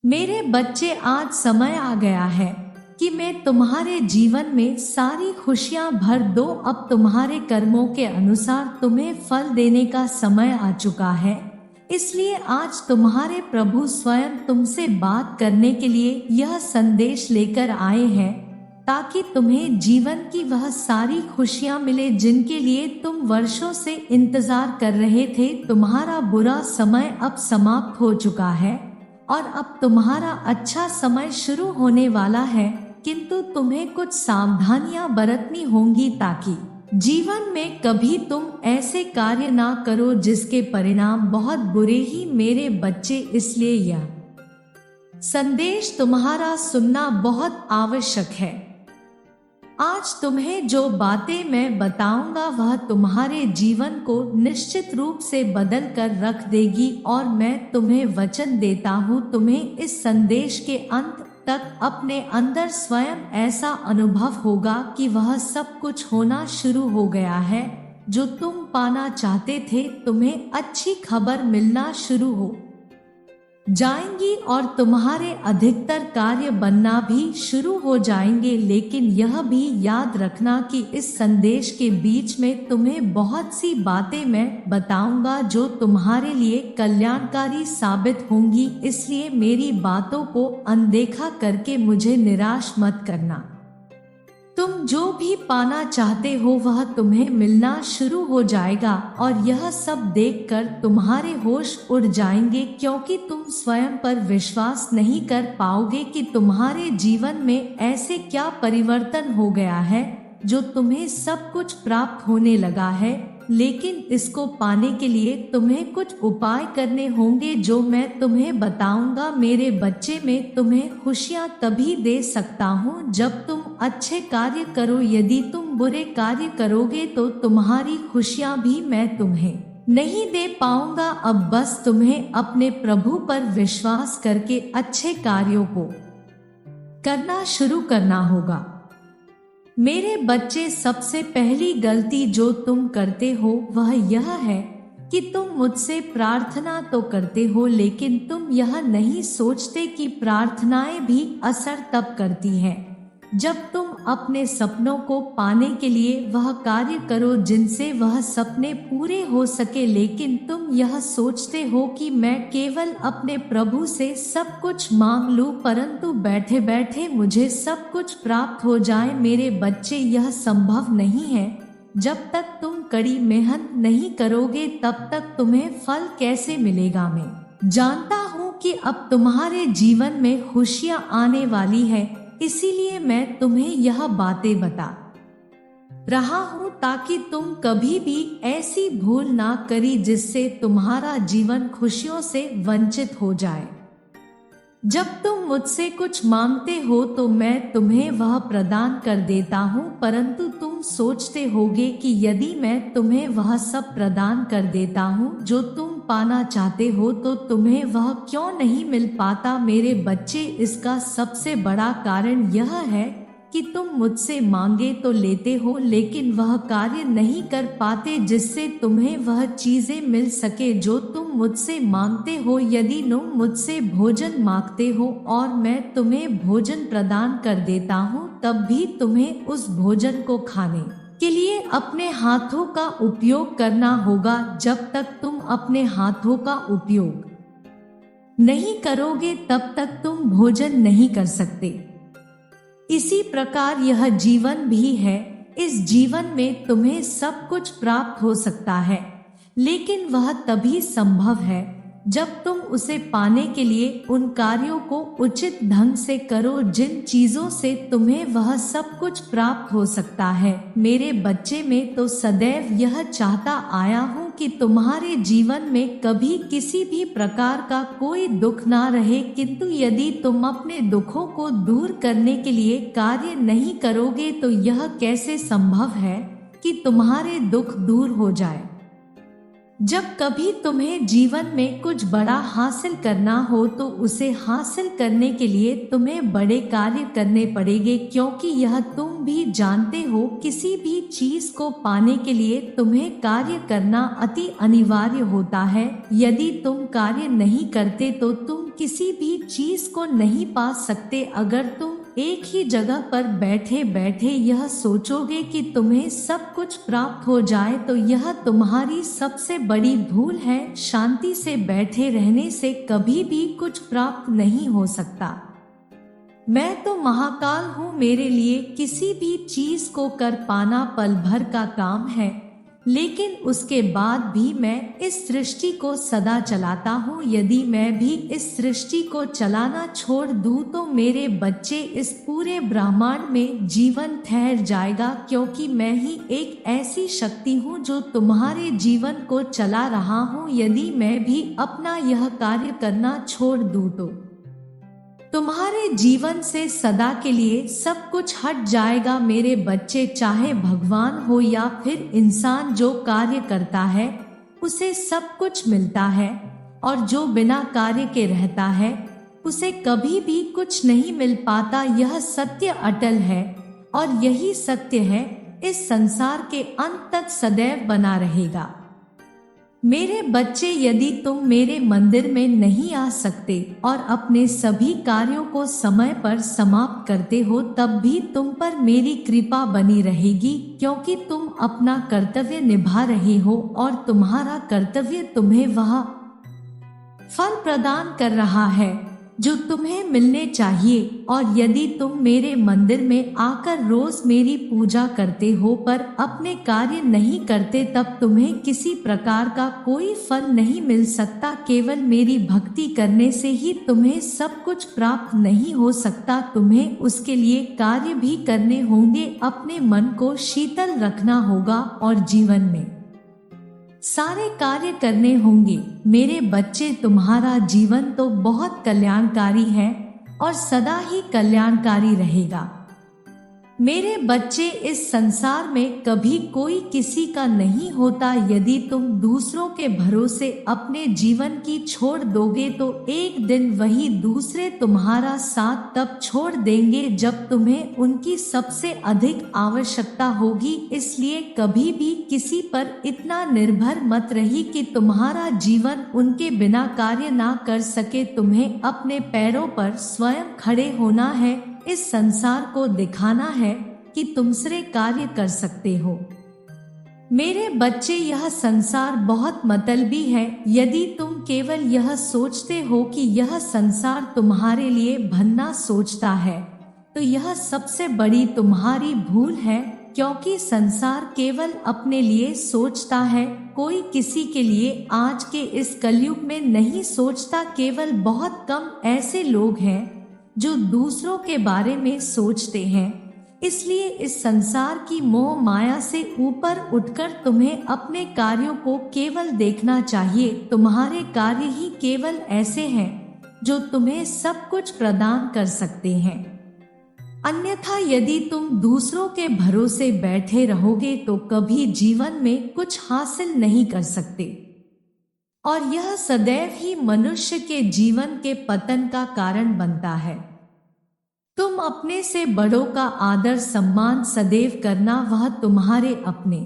मेरे बच्चे, आज समय आ गया है कि मैं तुम्हारे जीवन में सारी खुशियां भर दूं। अब तुम्हारे कर्मों के अनुसार तुम्हें फल देने का समय आ चुका है। इसलिए आज तुम्हारे प्रभु स्वयं तुमसे बात करने के लिए यह संदेश लेकर आए हैं, ताकि तुम्हें जीवन की वह सारी खुशियां मिले जिनके लिए तुम वर्षों से इंतजार कर रहे थे। तुम्हारा बुरा समय अब समाप्त हो चुका है और अब तुम्हारा अच्छा समय शुरू होने वाला है, किंतु तुम्हें कुछ सावधानियां बरतनी होंगी ताकि जीवन में कभी तुम ऐसे कार्य ना करो जिसके परिणाम बहुत बुरे ही मेरे बच्चे। इसलिए यह संदेश तुम्हारा सुनना बहुत आवश्यक है। आज तुम्हें जो बातें मैं बताऊंगा वह तुम्हारे जीवन को निश्चित रूप से बदल कर रख देगी, और मैं तुम्हें वचन देता हूँ तुम्हें इस संदेश के अंत तक अपने अंदर स्वयं ऐसा अनुभव होगा कि वह सब कुछ होना शुरू हो गया है जो तुम पाना चाहते थे। तुम्हें अच्छी खबर मिलना शुरू हो जाएंगी और तुम्हारे अधिकतर कार्य बनना भी शुरू हो जाएंगे। लेकिन यह भी याद रखना कि इस संदेश के बीच में तुम्हें बहुत सी बातें मैं बताऊंगा जो तुम्हारे लिए कल्याणकारी साबित होंगी। इसलिए मेरी बातों को अनदेखा करके मुझे निराश मत करना। तुम जो भी पाना चाहते हो वह तुम्हें मिलना शुरू हो जाएगा, और यह सब देखकर तुम्हारे होश उड़ जाएंगे, क्योंकि तुम स्वयं पर विश्वास नहीं कर पाओगे कि तुम्हारे जीवन में ऐसे क्या परिवर्तन हो गया है जो तुम्हें सब कुछ प्राप्त होने लगा है। लेकिन इसको पाने के लिए तुम्हें कुछ उपाय करने होंगे जो मैं तुम्हें बताऊंगा। मेरे बच्चे, मैं तुम्हें खुशियां तभी दे सकता हूं जब तुम अच्छे कार्य करो। यदि तुम बुरे कार्य करोगे तो तुम्हारी खुशियां भी मैं तुम्हें नहीं दे पाऊंगा। अब बस तुम्हें अपने प्रभु पर विश्वास करके अच्छे कार्यों को करना शुरू करना होगा। मेरे बच्चे, सबसे पहली गलती जो तुम करते हो वह यह है कि तुम मुझसे प्रार्थना तो करते हो, लेकिन तुम यह नहीं सोचते कि प्रार्थनाएं भी असर तब करती हैं जब तुम अपने सपनों को पाने के लिए वह कार्य करो जिनसे वह सपने पूरे हो सके। लेकिन तुम यह सोचते हो कि मैं केवल अपने प्रभु से सब कुछ मांग लूं, परंतु बैठे बैठे मुझे सब कुछ प्राप्त हो जाए। मेरे बच्चे, यह संभव नहीं है। जब तक तुम कड़ी मेहनत नहीं करोगे तब तक तुम्हें फल कैसे मिलेगा। मैं जानता हूँ कि अब तुम्हारे जीवन में खुशियाँ आने वाली है, इसीलिए मैं तुम्हें यह बातें बता रहा हूँ ताकि तुम कभी भी ऐसी भूल ना करी जिससे तुम्हारा जीवन खुशियों से वंचित हो जाए। जब तुम मुझसे कुछ मांगते हो तो मैं तुम्हें वह प्रदान कर देता हूँ, परंतु तुम सोचते होगे कि यदि मैं तुम्हें वह सब प्रदान कर देता हूँ जो तुम पाना चाहते हो तो तुम्हें वह क्यों नहीं मिल पाता। मेरे बच्चे, इसका सबसे बड़ा कारण यह है कि तुम मुझसे मांगे तो लेते हो, लेकिन वह कार्य नहीं कर पाते जिससे तुम्हें वह चीजें मिल सके जो तुम मुझसे मांगते हो। यदि तुम मुझसे भोजन मांगते हो और मैं तुम्हें भोजन प्रदान कर देता हूँ, तब भी तुम्हें उस भोजन को खाने के लिए अपने हाथों का उपयोग करना होगा। जब तक तुम अपने हाथों का उपयोग नहीं करोगे तब तक तुम भोजन नहीं कर सकते। इसी प्रकार यह जीवन भी है। इस जीवन में तुम्हें सब कुछ प्राप्त हो सकता है, लेकिन वह तभी संभव है जब तुम उसे पाने के लिए उन कार्यों को उचित ढंग से करो जिन चीजों से तुम्हें वह सब कुछ प्राप्त हो सकता है। मेरे बच्चे, में तो सदैव यह चाहता आया हूँ कि तुम्हारे जीवन में कभी किसी भी प्रकार का कोई दुख ना रहे, किंतु यदि तुम अपने दुखों को दूर करने के लिए कार्य नहीं करोगे तो यह कैसे संभव है कि तुम्हारे दुख दूर हो जाए। जब कभी तुम्हें जीवन में कुछ बड़ा हासिल करना हो तो उसे हासिल करने के लिए तुम्हें बड़े कार्य करने पड़ेंगे, क्योंकि यह तुम भी जानते हो किसी भी चीज को पाने के लिए तुम्हें कार्य करना अति अनिवार्य होता है। यदि तुम कार्य नहीं करते तो तुम किसी भी चीज को नहीं पा सकते। अगर तुम एक ही जगह पर बैठे बैठे यह सोचोगे कि तुम्हें सब कुछ प्राप्त हो जाए तो यह तुम्हारी सबसे बड़ी भूल है। शांति से बैठे रहने से कभी भी कुछ प्राप्त नहीं हो सकता। मैं तो महाकाल हूँ, मेरे लिए किसी भी चीज को कर पाना पल भर का काम है, लेकिन उसके बाद भी मैं इस सृष्टि को सदा चलाता हूँ। यदि मैं भी इस सृष्टि को चलाना छोड़ दूँ तो मेरे बच्चे इस पूरे ब्रह्मांड में जीवन ठहर जाएगा, क्योंकि मैं ही एक ऐसी शक्ति हूँ जो तुम्हारे जीवन को चला रहा हूँ। यदि मैं भी अपना यह कार्य करना छोड़ दूँ तो तुम्हारे जीवन से सदा के लिए सब कुछ हट जाएगा। मेरे बच्चे, चाहे भगवान हो या फिर इंसान, जो कार्य करता है उसे सब कुछ मिलता है, और जो बिना कार्य के रहता है उसे कभी भी कुछ नहीं मिल पाता। यह सत्य अटल है और यही सत्य है इस संसार के अंत तक सदैव बना रहेगा। मेरे बच्चे, यदि तुम मेरे मंदिर में नहीं आ सकते और अपने सभी कार्यों को समय पर समाप्त करते हो, तब भी तुम पर मेरी कृपा बनी रहेगी, क्योंकि तुम अपना कर्तव्य निभा रहे हो और तुम्हारा कर्तव्य तुम्हें वह फल प्रदान कर रहा है जो तुम्हें मिलने चाहिए। और यदि तुम मेरे मंदिर में आकर रोज मेरी पूजा करते हो पर अपने कार्य नहीं करते, तब तुम्हें किसी प्रकार का कोई फल नहीं मिल सकता। केवल मेरी भक्ति करने से ही तुम्हें सब कुछ प्राप्त नहीं हो सकता, तुम्हें उसके लिए कार्य भी करने होंगे। अपने मन को शीतल रखना होगा और जीवन में सारे कार्य करने होंगे। मेरे बच्चे, तुम्हारा जीवन तो बहुत कल्याणकारी है और सदा ही कल्याणकारी रहेगा। मेरे बच्चे, इस संसार में कभी कोई किसी का नहीं होता। यदि तुम दूसरों के भरोसे अपने जीवन की छोड़ दोगे तो एक दिन वही दूसरे तुम्हारा साथ तब छोड़ देंगे जब तुम्हें उनकी सबसे अधिक आवश्यकता होगी। इसलिए कभी भी किसी पर इतना निर्भर मत रही कि तुम्हारा जीवन उनके बिना कार्य ना कर सके। तुम्हें अपने पैरों पर स्वयं खड़े होना है, इस संसार को दिखाना है कि तुम से कार्य कर सकते हो। मेरे बच्चे, यह संसार बहुत मतलबी है। यदि तुम केवल यह सोचते हो कि यह संसार तुम्हारे लिए भला सोचता है तो यह सबसे बड़ी तुम्हारी भूल है, क्योंकि संसार केवल अपने लिए सोचता है, कोई किसी के लिए आज के इस कलयुग में नहीं सोचता। केवल बहुत कम ऐसे लोग हैं जो दूसरों के बारे में सोचते हैं। इसलिए इस संसार की मोह माया से ऊपर उठकर तुम्हें अपने कार्यों को केवल देखना चाहिए। तुम्हारे कार्य ही केवल ऐसे हैं जो तुम्हें सब कुछ प्रदान कर सकते हैं। अन्यथा यदि तुम दूसरों के भरोसे बैठे रहोगे तो कभी जीवन में कुछ हासिल नहीं कर सकते, और यह सदैव ही मनुष्य के जीवन के पतन का कारण बनता है। तुम अपने से बड़ों का आदर सम्मान सदैव करना, वह तुम्हारे अपने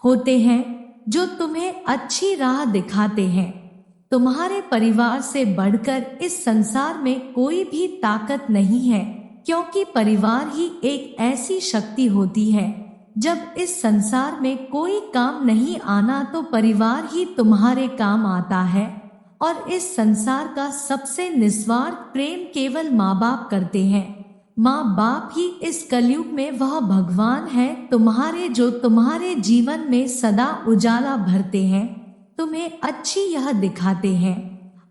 होते हैं जो तुम्हें अच्छी राह दिखाते हैं। तुम्हारे परिवार से बढ़कर इस संसार में कोई भी ताकत नहीं है, क्योंकि परिवार ही एक ऐसी शक्ति होती है। जब इस संसार में कोई काम नहीं आना तो परिवार ही तुम्हारे काम आता है, और इस संसार का सबसे निस्वार्थ प्रेम केवल माँ बाप करते हैं। माँ बाप ही इस कलयुग में वह भगवान है तुम्हारे, जो तुम्हारे जीवन में सदा उजाला भरते हैं, तुम्हें अच्छी यह दिखाते हैं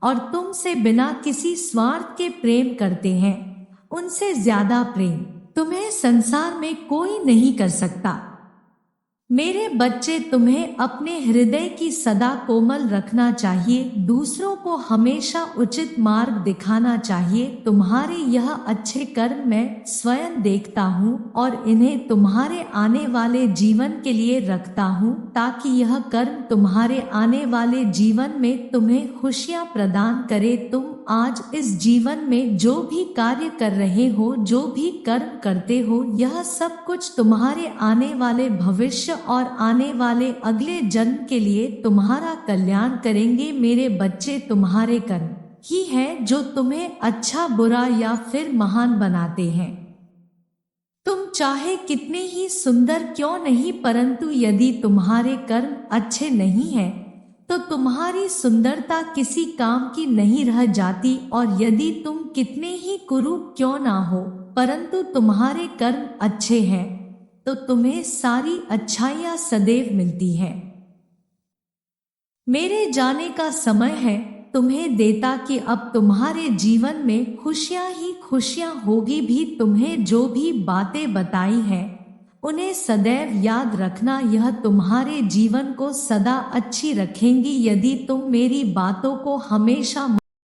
और तुमसे बिना किसी स्वार्थ के प्रेम करते हैं। उनसे ज्यादा प्रेम तुम्हें संसार में कोई नहीं कर सकता। मेरे बच्चे, तुम्हें अपने हृदय की सदा कोमल रखना चाहिए, दूसरों को हमेशा उचित मार्ग दिखाना चाहिए। तुम्हारे यह अच्छे कर्म मैं स्वयं देखता हूँ और इन्हें तुम्हारे आने वाले जीवन के लिए रखता हूँ, ताकि यह कर्म तुम्हारे आने वाले जीवन में तुम्हें खुशियाँ प्रदान करे। तुम आज इस जीवन में जो भी कार्य कर रहे हो, जो भी कर्म करते हो, यह सब कुछ तुम्हारे आने वाले भविष्य और आने वाले अगले जन्म के लिए तुम्हारा कल्याण करेंगे। मेरे बच्चे, तुम्हारे कर्म ही हैं जो तुम्हें अच्छा बुरा या फिर महान बनाते हैं। तुम चाहे कितने ही सुंदर क्यों नहीं, परंतु यदि तुम्हारे कर्म अच्छे नहीं हैं, तो तुम्हारी सुंदरता किसी काम की नहीं रह जाती। और यदि तुम कितने ही कुरूप क्यों ना हो, परंतु तुम्हारे कर्म अच्छे हैं, तो तुम्हें सारी अच्छाइयाँ सदैव मिलती हैं। मेरे जाने का समय है तुम्हें देता कि अब तुम्हारे जीवन में खुशियां ही खुशियां होगी। भी तुम्हें जो भी बातें बताई हैं उन्हें सदैव याद रखना, यह तुम्हारे जीवन को सदा अच्छी रखेंगी। यदि तुम मेरी बातों को हमेशा